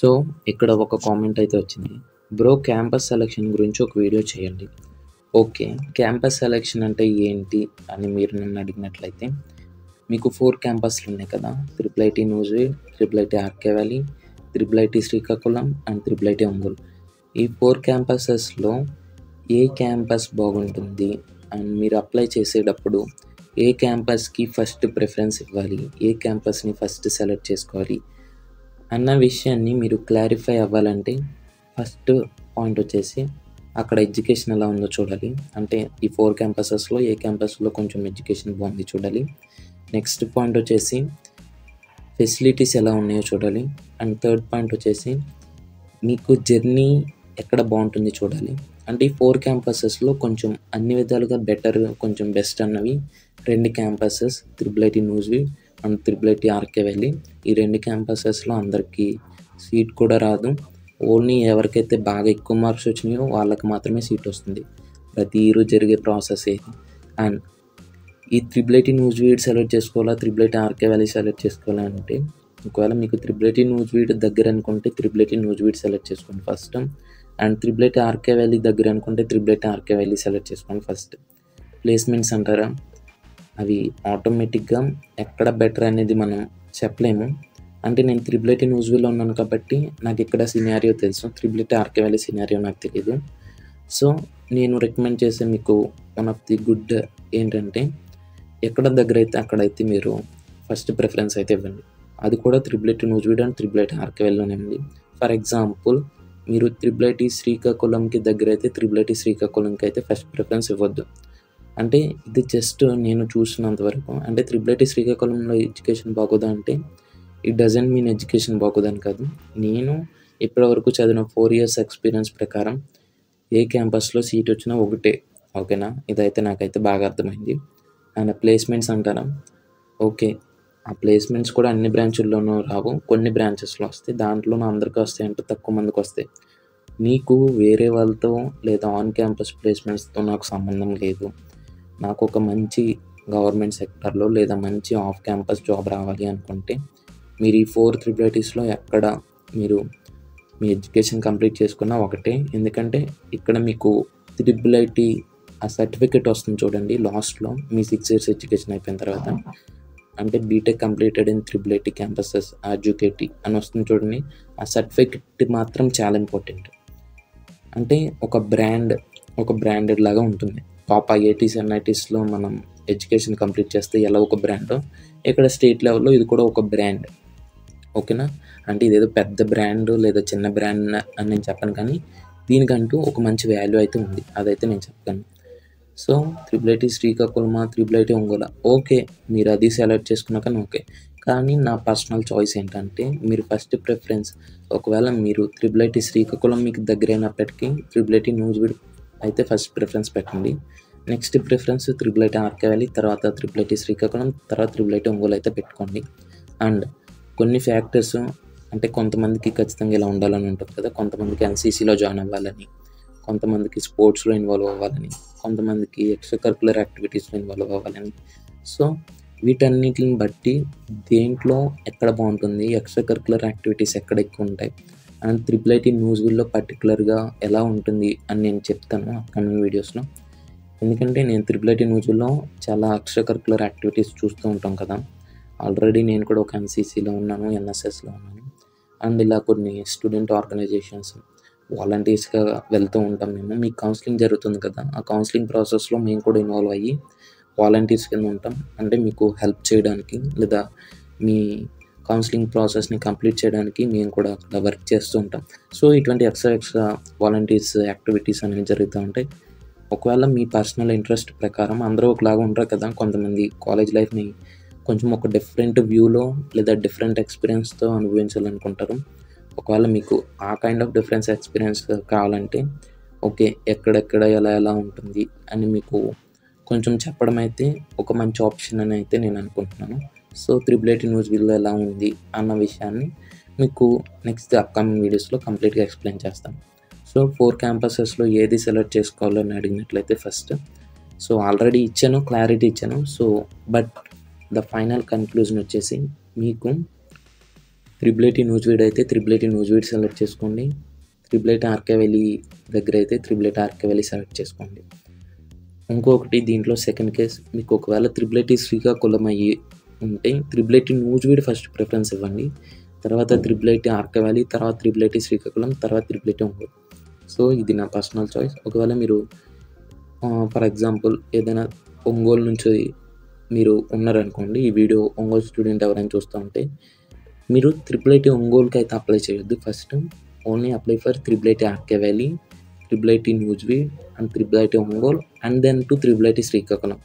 So, ఇక్కడ ఒక comment అయితే వచ్చింది. బ్రో క్యాంపస్ సెలక్షన్ గురించి ఒక వీడియో చేయండి. ఓకే. క్యాంపస్ సెలక్షన్ అంటే ఏంటి అని మీరు నన్ను అడిగినట్లయితే, మీకు 4 క్యాంపస్‌లు ఉన్నాయి కదా! Triple IT Nuzvid, triple IT RK Valley, triple IT Srikakulam and triple IT Ongole. ఈ 4 క్యాంపసెస్‌లో ఏ క్యాంపస్ బాగుంటుంది అండ్ మీరు అప్లై చేసేటప్పుడు ఏ క్యాంపస్‌కి ఫస్ట్ ప్రిఫరెన్స్ ఇవ్వాలి, ఏ క్యాంపస్‌ని ఫస్ట్ సెలెక్ట్ చేసుకోవాలి అన్న విషయాన్ని మీరు క్లారిఫై అవ్వాలంటే ఫస్ట్ పాయింట్ వచ్చేసి అక్కడ ఎడ్యుకేషన్ ఎలా ఉందో చూడాలి. అంటే ఈ 4 క్యాంపసెస్‌లో ఏ క్యాంపస్‌లో కొంచెం ఎడ్యుకేషన్ బాగుంది చూడాలి. నెక్స్ట్ పాయింట్ వచ్చేసి ఫెసిలిటీస్ ఎలా ఉన్నాయో చూడాలి. అండ్ థర్డ్ పాయింట్ వచ్చేసి మీకు జర్నీ ఎక్కడ బాగుంటుంది చూడాలి. అంటే ఈ 4 క్యాంపసెస్‌లో కొంచెం అన్ని విధాలుగా బెటర్, కొంచెం బెస్ట్ అన్నవి 2 campuses triple IT Nuzvid and triple IT RK Valley. ఈ 2 క్యాంపసెస్‌లో అందరికీ సీట్ కూడా రాదు. ఓన్లీ ఎవరికైతే బాగా ఎక్కువ మార్క్స్ వచ్చినాయో వాళ్ళకి మాత్రమే సీట్ వస్తుంది. ప్రతి ఇయర్ జరిగే ప్రాసెస్ ఇది. అండ్ ఈ ట్రిపుల్ ఐటీ నూజివీడ్ సెలెక్ట్ చేసుకోవాలా, triple IT RK Valley select చేసుకోవాలా అంటే ఒకవేళ మీకు ట్రిపుల్ ఐటీ నూజివీడ్ దగ్గర అనుకుంటే ట్రిపుల్ ఐటీ నూజివీడ్ సెలెక్ట్ చేసుకోండి first. And triple IT RK Valley దగ్గర అనుకుంటే triple IT RK Valley select చేసుకోండి ఫస్ట్. ప్లేస్మెంట్స్ అంటారా, అవి ఆటోమేటిక్గా ఎక్కడ బెటర్ అనేది మనం చెప్పలేము. అంటే నేను ట్రిపుల్ ఐటీ నూజివీడ్లో ఉన్నాను కాబట్టి నాకు ఇక్కడ సినారియో తెలుసు, triple IT RK Valley scenario నాకు తెలియదు. సో నేను రికమెండ్ చేసే మీకు వన్ ఆఫ్ ది గుడ్ ఏంటంటే ఎక్కడ దగ్గర అయితే అక్కడైతే మీరు ఫస్ట్ ప్రిఫరెన్స్ అయితే ఇవ్వండి. అది కూడా triple IT Nuzvid and triple IT RK వ్యాలీలోనే ఉంది. ఫర్ ఎగ్జాంపుల్ మీరు ట్రిపుల్ ఐటీ శ్రీకాకుళంకి దగ్గర అయితే ట్రిపుల్ ఐటీ శ్రీకాకుళంకి అయితే ఫస్ట్ ప్రిఫరెన్స్ ఇవ్వద్దు. అంటే ఇది జస్ట్ నేను చూసినంత వరకు, అంటే ట్రిపుల్ ఐటీ శ్రీకాకుళంలో ఎడ్యుకేషన్ బాగోదా అంటే ఇట్ డజంట్ మీన్ ఎడ్యుకేషన్ బాగోదని కాదు. నేను ఇప్పటివరకు చదివిన 4 years ఎక్స్పీరియన్స్ ప్రకారం ఏ క్యాంపస్లో సీట్ వచ్చినా ఒకటే. ఓకేనా, ఇదైతే నాకైతే బాగా అర్థమైంది. అండ్ ప్లేస్మెంట్స్ అంటారా, ఓకే, ఆ ప్లేస్మెంట్స్ కూడా అన్ని బ్రాంచుల్లోనూ రావు, కొన్ని బ్రాంచెస్లో వస్తాయి. దాంట్లోనూ అందరికీ వస్తాయి అంటే తక్కువ మందికి వస్తాయి. నీకు వేరే వాళ్ళతో లేదా ఆన్ క్యాంపస్ ప్లేస్మెంట్స్తో నాకు సంబంధం లేదు. నాకు ఒక మంచి గవర్నమెంట్ సెక్టర్లో లేదా మంచి ఆఫ్ క్యాంపస్ జాబ్ రావాలి అనుకుంటే మీరు ఈ 4 ట్రిపుల్ ఐటీస్లో ఎక్కడ మీరు మీ ఎడ్యుకేషన్ కంప్లీట్ చేసుకున్నా ఒకటే. ఎందుకంటే ఇక్కడ మీకు ట్రిపుల్ ఐటీ ఆ సర్టిఫికేట్ వస్తుంది చూడండి లాస్ట్లో, మీ 6 years ఎడ్యుకేషన్ అయిపోయిన తర్వాత. అంటే BTech completed in triple IT campuses ఎడ్యుకేటీ అని వస్తుంది చూడండి. ఆ సర్టిఫికేట్ మాత్రం చాలా ఇంపార్టెంట్. అంటే ఒక బ్రాండెడ్ లాగా ఉంటుంది. టాప్ ఐఐటీస్ ఎన్ఐటీస్లో మనం ఎడ్యుకేషన్ కంప్లీట్ చేస్తే ఎలా ఒక బ్రాండో, ఇక్కడ స్టేట్ లెవెల్లో ఇది కూడా ఒక బ్రాండ్. ఓకేనా, అంటే ఇదేదో పెద్ద బ్రాండ్ లేదా చిన్న బ్రాండ్ అని నేను చెప్పను, కానీ దీనికంటూ ఒక మంచి వాల్యూ అయితే ఉంది, అదైతే నేను చెప్తాను. సో ట్రిపుల్ ఐటీ శ్రీకాకుళమా, ట్రిపుల్ ఐటీ ఒంగోలా, ఓకే మీరు అది సెలెక్ట్ చేసుకున్నాక ఓకే. కానీ నా పర్సనల్ చాయిస్ ఏంటంటే మీరు ఫస్ట్ ప్రిఫరెన్స్ ఒకవేళ మీరు ట్రిపుల్ ఐటీ శ్రీకాకుళం మీకు దగ్గరైనప్పటికీ ట్రిపుల్ ఐటీ నూజివీడ్ అయితే ఫస్ట్ ప్రిఫరెన్స్ పెట్టండి. Next preference triple IT RK Valley, తర్వాత ట్రిపుల్ ఐటీ శ్రీకాకుళం, తర్వాత ట్రిపుల్ ఐటీ ఒంగోలు అయితే పెట్టుకోండి. అండ్ కొన్ని ఫ్యాక్టర్స్ అంటే కొంతమందికి ఖచ్చితంగా ఇలా ఉండాలని ఉంటుంది కదా, కొంతమందికి ఎన్సీసీలో జాయిన్ అవ్వాలని, కొంతమందికి స్పోర్ట్స్లో ఇన్వాల్వ్ అవ్వాలని, కొంతమందికి ఎక్స్ట్రా కరికులర్ యాక్టివిటీస్లో ఇన్వాల్వ్ అవ్వాలని. సో వీటన్నిటిని బట్టి దేంట్లో ఎక్కడ బాగుంటుంది, ఎక్స్ట్రా కరికులర్ యాక్టివిటీస్ ఎక్కడ ఎక్కువ ఉంటాయి అండ్ ట్రిపుల్ ఐటీ నూజివీడ్లో పర్టికులర్గా ఎలా ఉంటుంది అని నేను చెప్తాను అప్కమింగ్ వీడియోస్లో. ఎందుకంటే నేను ట్రిపుల్ ఐటీ నూజివీడ్లో చాలా ఎక్స్ట్రా కరికులర్ యాక్టివిటీస్ చూస్తూ ఉంటాం కదా. ఆల్రెడీ నేను కూడా ఒక ఎన్సీసీలో ఉన్నాను, ఎన్ఎస్ఎస్లో ఉన్నాను. అండ్ ఇలా కొన్ని స్టూడెంట్ ఆర్గనైజేషన్స్ వాలంటీర్స్గా వెళ్తూ ఉంటాం మేము. మీకు కౌన్సిలింగ్ జరుగుతుంది కదా, ఆ కౌన్సిలింగ్ ప్రాసెస్లో మేము కూడా ఇన్వాల్వ్ అయ్యి వాలంటీర్స్ కింద ఉంటాం. అంటే మీకు హెల్ప్ చేయడానికి లేదా మీ కౌన్సిలింగ్ ప్రాసెస్ని కంప్లీట్ చేయడానికి మేము కూడా అక్కడ వర్క్ చేస్తూ ఉంటాం. సో ఇటువంటి ఎక్స్ట్రా వాలంటీర్స్ యాక్టివిటీస్ అనేవి జరుగుతూ ఉంటాయి. ఒకవేళ మీ పర్సనల్ ఇంట్రెస్ట్ ప్రకారం అందరూ ఒకలాగా ఉంటారు కదా, కొంతమంది కాలేజ్ లైఫ్ని కొంచెం ఒక డిఫరెంట్ వ్యూలో లేదా డిఫరెంట్ ఎక్స్పీరియన్స్తో అనుభవించాలనుకుంటారు. ఒకవేళ మీకు ఆ కైండ్ ఆఫ్ డిఫరెన్స్ ఎక్స్పీరియన్స్ కావాలంటే ఓకే, ఎక్కడెక్కడ ఎలా ఉంటుంది అని మీకు కొంచెం చెప్పడం అయితే ఒక మంచి ఆప్షన్ అని అయితే నేను అనుకుంటున్నాను. సో ట్రిపుల్ ఐటీ నూజివీడ్లో ఎలా ఉంది అన్న విషయాన్ని మీకు నెక్స్ట్ అప్కమింగ్ వీడియోస్లో కంప్లీట్గా ఎక్స్ప్లెయిన్ చేస్తాను. సో 4 క్యాంపసెస్లో ఏది సెలెక్ట్ చేసుకోవాలో అని అడిగినట్లయితే ఫస్ట్ సో ఆల్రెడీ ఇచ్చాను, క్లారిటీ ఇచ్చాను. So but the final conclusion వచ్చేసి మీకు త్రిబుల్ ఐటీ నూజివీడ్ అయితే త్రిబుల్ ఐటీ నూజివీడ్ సెలెక్ట్ చేసుకోండి. త్రిబుల్ ఐటీ ఆర్కే వ్యాలీ దగ్గర అయితే triple IT RK Valley select చేసుకోండి. ఇంకొకటి దీంట్లో సెకండ్ కేస్, మీకు ఒకవేళ త్రిబుల్ ఐటీ శ్రీకాకుళం అయ్యి ఉంటే triple IT Nuzvid first preference ఇవ్వండి, తర్వాత త్రిబుల్ ఐటీ ఆర్కే వ్యాలీ, తర్వాత త్రిబుల్ ఐటీ శ్రీకాకుళం, తర్వాత త్రిబుల్ ఐటీ ఒంగోలు. సో ఇది నా పర్సనల్ చాయిస్. ఒకవేళ మీరు ఫర్ ఎగ్జాంపుల్ ఏదైనా ఒంగోలు నుంచి మీరు ఉన్నారనుకోండి, ఈ వీడియో ఒంగోలు స్టూడెంట్ ఎవరైనా చూస్తూ ఉంటే మీరు త్రిబుల్ ఐటీ ఒంగోలుకి అయితే అప్లై చేయొద్దు. First only apply for triple IT RK Valley, triple IT Nuzvid and triple IT Ongole and then to triple IT Srikakulam.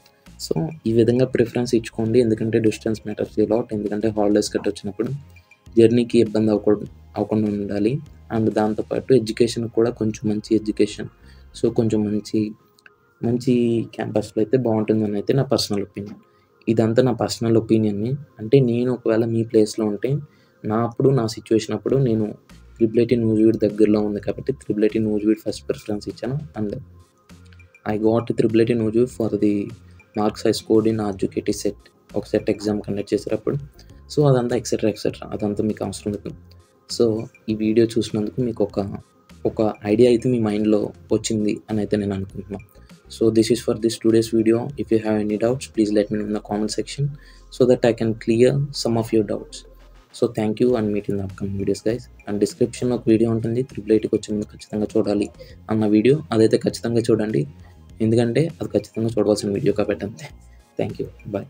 So ఈ విధంగా ప్రిఫరెన్స్ ఇచ్చుకోండి, ఎందుకంటే డిస్టెన్స్ మ్యాటర్స్ ఏ లాట్. ఎందుకంటే హాలిడేస్ కట్ వచ్చినప్పుడు జర్నీకి ఇబ్బంది అవ్వకుండా ఉండాలి. అండ్ దాంతోపాటు ఎడ్యుకేషన్ కూడా కొంచెం మంచి ఎడ్యుకేషన్, సో కొంచెం మంచి క్యాంపస్లో అయితే బాగుంటుందని అయితే నా పర్సనల్ ఒపీనియన్. ఇదంతా నా పర్సనల్ ఒపీనియన్ని. అంటే నేను ఒకవేళ మీ ప్లేస్లో ఉంటే నా సిచ్యువేషన్ అప్పుడు నేను త్రిబుల్ ఐటీ నూజివీడ్ దగ్గరలో ఉంది కాబట్టి triple IT Nuzvid first preference ఇచ్చాను. And I got triple IT Nuzvid for the marks I scored in RGUKT CET, ఒక సెట్ ఎగ్జామ్ కండక్ట్ చేసేటప్పుడు. సో అదంతా ఎక్సెట్రా అదంతా మీకు అవసరం లేదు. సో ఈ వీడియో చూసినందుకు మీకు ఒక ఐడియా అయితే మీ మైండ్లో వచ్చింది అని అయితే నేను అనుకుంటున్నాను. So this is for this today's video. If you have any doubts, please let me know in the comment section so that I can clear some of your doubts. So thank you and meet in the upcoming videos guys. And description ఒక video ఉంటుంది, triple ఐటీకి వచ్చే ముందు ఖచ్చితంగా చూడాలి అన్న video, అదైతే ఖచ్చితంగా చూడండి, ఎందుకంటే అది ఖచ్చితంగా చూడవలసిన వీడియో కాబట్టి అంతే. Thank you, bye.